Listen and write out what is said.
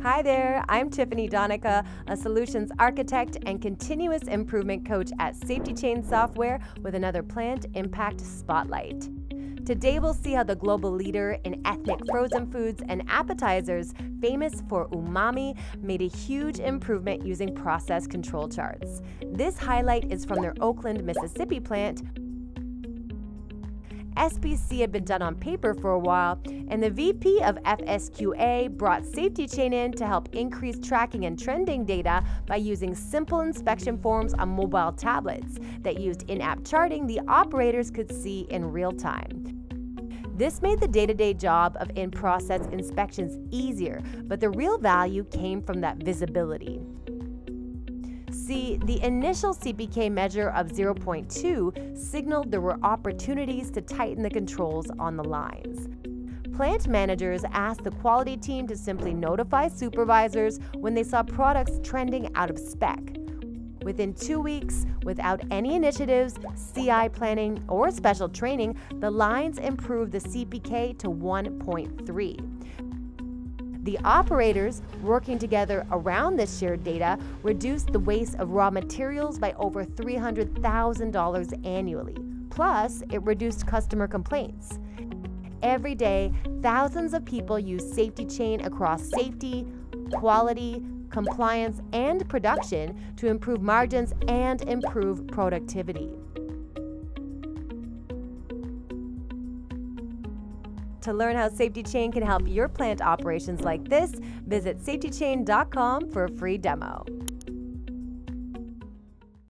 Hi there, I'm Tiffany Donica, a solutions architect and continuous improvement coach at SafetyChain Software with another Plant Impact Spotlight. Today we'll see how the global leader in ethnic frozen foods and appetizers, famous for umami, made a huge improvement using process control charts. This highlight is from their Oakland, Mississippi plant. SPC had been done on paper for a while, and the VP of FSQA brought SafetyChain in to help increase tracking and trending data by using simple inspection forms on mobile tablets that used in-app charting the operators could see in real time. This made the day-to-day job of in-process inspections easier, but the real value came from that visibility. See, the initial CPK measure of 0.2 signaled there were opportunities to tighten the controls on the lines. Plant managers asked the quality team to simply notify supervisors when they saw products trending out of spec. Within 2 weeks, without any initiatives, CI planning, or special training, the lines improved the CPK to 1.3. The operators, working together around this shared data, reduced the waste of raw materials by over $300,000 annually. Plus, it reduced customer complaints. Every day, thousands of people use SafetyChain across safety, quality, compliance, and production to improve margins and improve productivity. To learn how SafetyChain can help your plant operations like this, visit safetychain.com for a free demo.